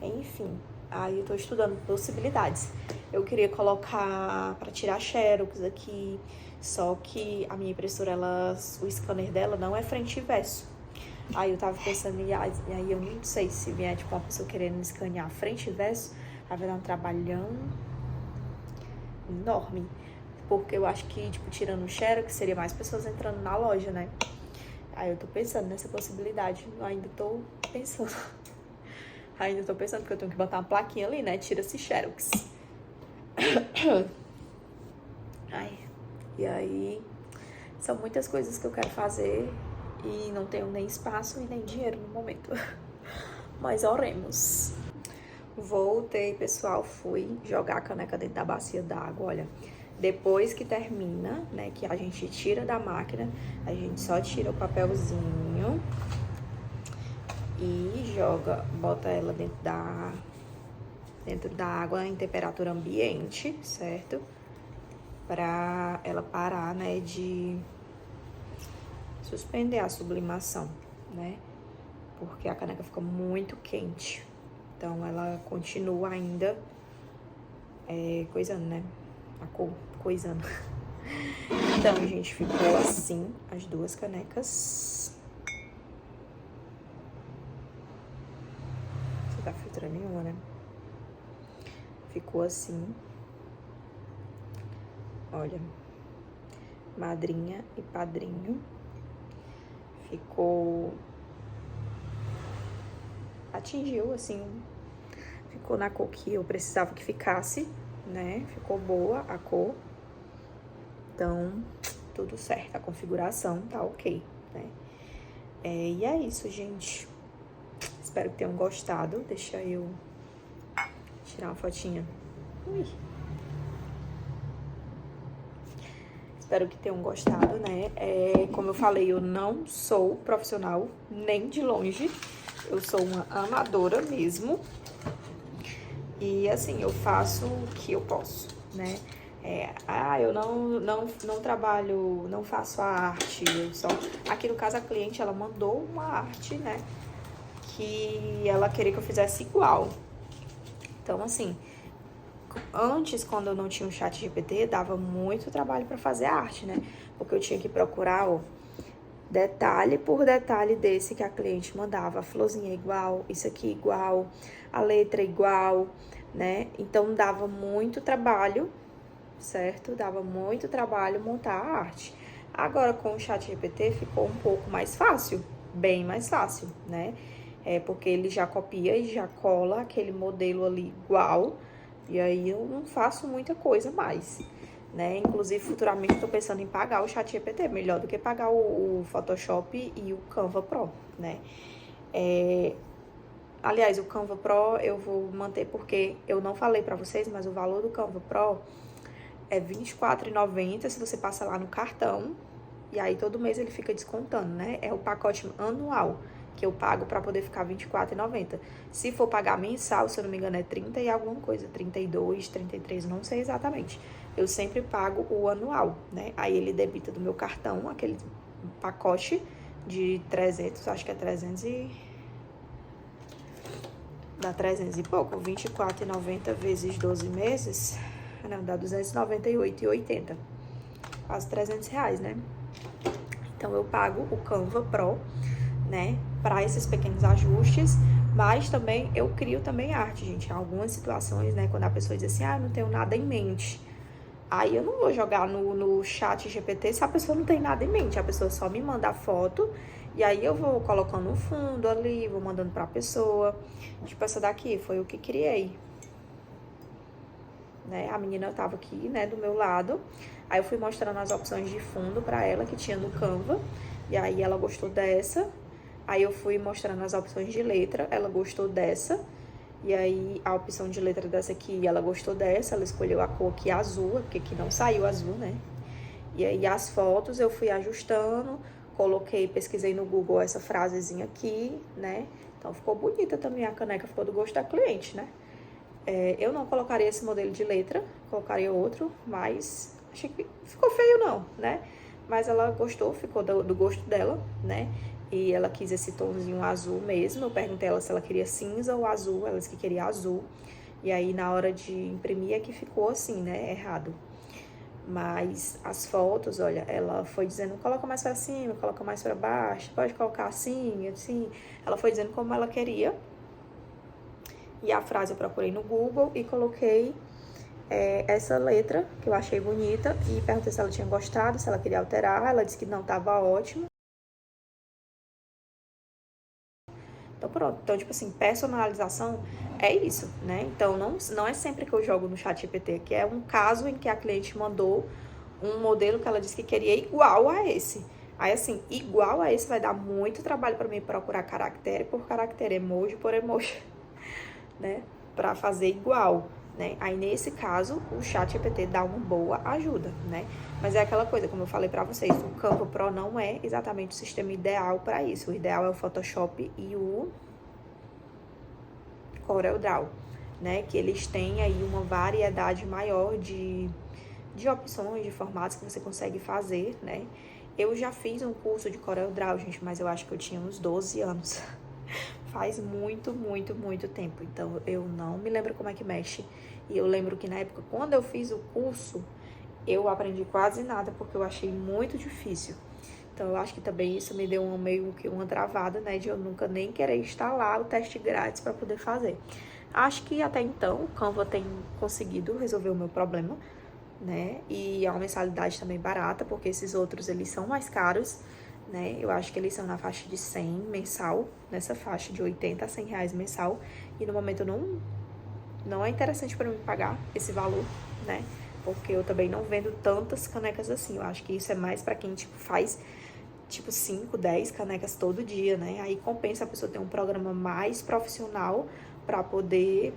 Enfim, aí eu tô estudando possibilidades. Eu queria colocar pra tirar xerox aqui, só que a minha impressora, o scanner dela não é frente e verso. Aí eu tava pensando, e aí eu não sei se vier, tipo, uma pessoa querendo escanear frente e verso, aí vai dar um trabalhão enorme. Porque eu acho que, tipo, tirando o xerox, seria mais pessoas entrando na loja, né? Aí eu tô pensando nessa possibilidade, ainda tô pensando. Ainda tô pensando, porque eu tenho que botar uma plaquinha ali, né? Tira-se xerox. Ai, e aí, são muitas coisas que eu quero fazer e não tenho nem espaço e nem dinheiro no momento. Mas oremos. Voltei, pessoal, fui jogar a caneca dentro da bacia d'água, olha. Depois que termina, né, que a gente tira da máquina, a gente só tira o papelzinho e joga, bota ela dentro da água em temperatura ambiente, certo? pra ela parar, né, de suspender a sublimação, né? Porque a caneca fica muito quente. Então, ela continua ainda coisando, né? A cor, coisando. Então, gente, ficou assim as duas canecas. Você tá filtrando nenhuma, né? Ficou assim. Olha. Madrinha e padrinho. Ficou... Atingiu, assim... Ficou na cor que eu precisava que ficasse, né? Ficou boa a cor. Então, tudo certo. A configuração tá ok, né? E é isso, gente. Espero que tenham gostado. Deixa eu tirar uma fotinha. Ui. Espero que tenham gostado, né? Como eu falei, eu não sou profissional, nem de longe. Eu sou uma amadora mesmo. E assim, eu faço o que eu posso, né? Eu não trabalho, não faço a arte, eu só... Aqui no caso a cliente, ela mandou uma arte, né? Que ela queria que eu fizesse igual. Então, assim, antes, quando eu não tinha o ChatGPT, dava muito trabalho pra fazer a arte, né? Porque eu tinha que procurar, ó, detalhe por detalhe desse que a cliente mandava. A florzinha igual, isso aqui igual, a letra igual, né? Então, dava muito trabalho, certo? Dava muito trabalho montar a arte. Agora, com o ChatGPT, ficou um pouco mais fácil, bem mais fácil, né? Porque ele já copia e já cola aquele modelo ali igual, e aí eu não faço muita coisa mais, né? Inclusive, futuramente, estou pensando em pagar o ChatGPT, melhor do que pagar o Photoshop e o Canva Pro, né? Aliás, o Canva Pro eu vou manter porque eu não falei pra vocês, mas o valor do Canva Pro é R$24,90 se você passa lá no cartão, e aí todo mês ele fica descontando, né? É o pacote anual que eu pago pra poder ficar R$24,90. Se for pagar mensal, se eu não me engano, é 30 e alguma coisa, 32, 33, não sei exatamente. Eu sempre pago o anual, né? Aí ele debita do meu cartão aquele pacote de 300, acho que é 300 e... Dá 300 e pouco, R$24,90 vezes 12 meses, não, dá R$298,80. Quase R$300, né? Então, eu pago o Canva Pro, né, para esses pequenos ajustes, mas também eu crio também arte, gente. Em algumas situações, né, quando a pessoa diz assim, não tenho nada em mente. Aí eu não vou jogar no chat GPT se a pessoa não tem nada em mente. A pessoa só me manda a foto e aí eu vou colocando um fundo ali, vou mandando pra pessoa. Tipo, essa daqui foi o que criei. Né? A menina tava aqui, né, do meu lado. Aí eu fui mostrando as opções de fundo pra ela que tinha no Canva. E aí ela gostou dessa. Aí eu fui mostrando as opções de letra, ela gostou dessa. E aí a opção de letra dessa aqui, ela gostou dessa, ela escolheu a cor aqui azul, porque aqui não saiu azul, né? E aí as fotos eu fui ajustando, coloquei, pesquisei no Google essa frasezinha aqui, né? Então ficou bonita também a caneca, ficou do gosto da cliente, né? Eu não colocaria esse modelo de letra, colocaria outro, mas achei que ficou feio não, né? Mas ela gostou, ficou do gosto dela, né? E ela quis esse tomzinho azul mesmo. Eu perguntei ela se ela queria cinza ou azul. Ela disse que queria azul. E aí, na hora de imprimir, é que ficou assim, né? Errado. Mas as fotos, olha, ela foi dizendo, coloca mais pra cima, coloca mais pra baixo, pode colocar assim, assim. Ela foi dizendo como ela queria. E a frase eu procurei no Google e coloquei essa letra, que eu achei bonita. E perguntei se ela tinha gostado, se ela queria alterar. Ela disse que não, tava ótimo. Então, pronto. Então, tipo assim, personalização é isso, né? Então, não é sempre que eu jogo no ChatGPT, que é um caso em que a cliente mandou um modelo que ela disse que queria igual a esse. Aí, assim, igual a esse vai dar muito trabalho pra mim procurar caractere por caractere, emoji por emoji, né? Pra fazer igual, né? Aí, nesse caso, o ChatGPT dá uma boa ajuda, né? Mas é aquela coisa, como eu falei pra vocês, o Canva Pro não é exatamente o sistema ideal pra isso. O ideal é o Photoshop e o CorelDRAW, né? Que eles têm aí uma variedade maior de de opções, de formatos que você consegue fazer, né? Eu já fiz um curso de CorelDRAW, gente, mas eu acho que eu tinha uns 12 anos. Faz muito, muito, muito tempo. Então, eu não me lembro como é que mexe. E eu lembro que na época, quando eu fiz o curso, eu aprendi quase nada, porque eu achei muito difícil. Então, eu acho que também isso me deu meio que uma travada, né? De eu nunca nem querer instalar o teste grátis para poder fazer. Acho que até então, o Canva tem conseguido resolver o meu problema, né? E é uma mensalidade também barata, porque esses outros, eles são mais caros, né? Eu acho que eles são na faixa de 100 mensal, nessa faixa de 80 a 100 reais mensal. E no momento não é interessante para mim pagar esse valor, né? Porque eu também não vendo tantas canecas assim. Eu acho que isso é mais para quem, tipo, faz, tipo, 5, 10 canecas todo dia, né? Aí compensa a pessoa ter um programa mais profissional para poder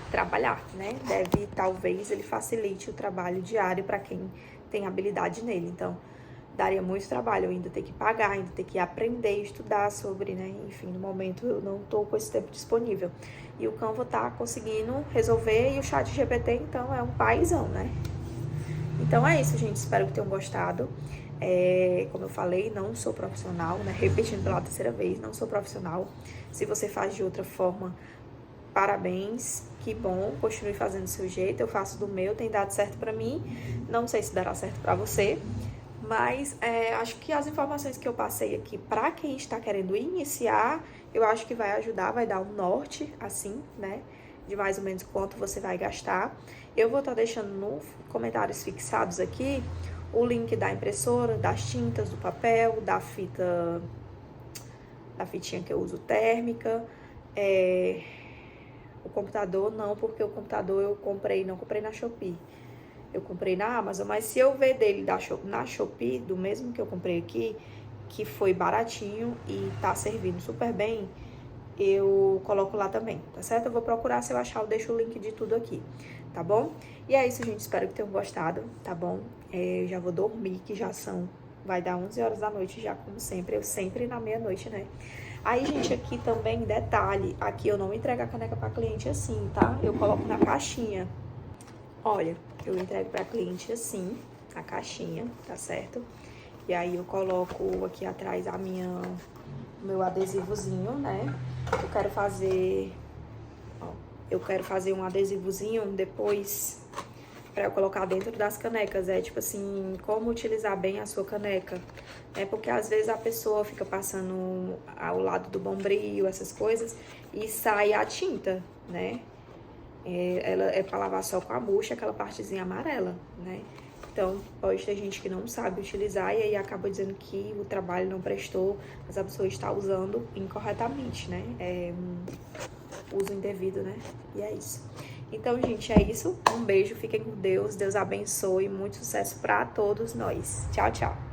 trabalhar, né? Talvez ele facilite o trabalho diário para quem tem habilidade nele. Então, daria muito trabalho, eu ainda ter que pagar, ainda ter que aprender, estudar sobre, né? Enfim, no momento eu não tô com esse tempo disponível. E o Canva tá conseguindo resolver, e o ChatGPT, então, é um paizão, né? Então é isso, gente. Espero que tenham gostado. Como eu falei, não sou profissional, né? Repetindo pela terceira vez, não sou profissional. Se você faz de outra forma, parabéns, que bom, continue fazendo do seu jeito. Eu faço do meu, tem dado certo pra mim. Não sei se dará certo pra você, mas acho que as informações que eu passei aqui pra quem está querendo iniciar, eu acho que vai ajudar, vai dar um norte, assim, né? De mais ou menos quanto você vai gastar. Eu vou estar deixando nos comentários fixados aqui o link da impressora, das tintas, do papel, da fitinha que eu uso térmica. O computador não, porque o computador eu não comprei na Shopee. Eu comprei na Amazon, mas se eu ver dele na Shopee, do mesmo que eu comprei aqui, que foi baratinho e tá servindo super bem, eu coloco lá também, tá certo? Eu vou procurar, se eu achar, eu deixo o link de tudo aqui, tá bom? E é isso, gente, espero que tenham gostado, tá bom? Eu já vou dormir, que vai dar 11 horas da noite já, como sempre, eu sempre na meia-noite, né? Aí, gente, aqui também, detalhe, aqui eu não entrego a caneca pra cliente assim, tá? Eu coloco na caixinha. Olha, eu entrego pra cliente assim, a caixinha, tá certo? E aí eu coloco aqui atrás o meu adesivozinho, né? Eu quero fazer um adesivozinho depois pra eu colocar dentro das canecas. É tipo assim, como utilizar bem a sua caneca. Porque às vezes a pessoa fica passando ao lado do bombril, essas coisas, e sai a tinta, né? Ela é pra lavar só com a bucha, aquela partezinha amarela, né? Então, pode ter gente que não sabe utilizar e aí acaba dizendo que o trabalho não prestou, mas a pessoa está usando incorretamente, né? É um uso indevido, né? E é isso. Então, gente, é isso. Um beijo, fiquem com Deus. Deus abençoe. Muito sucesso pra todos nós. Tchau, tchau.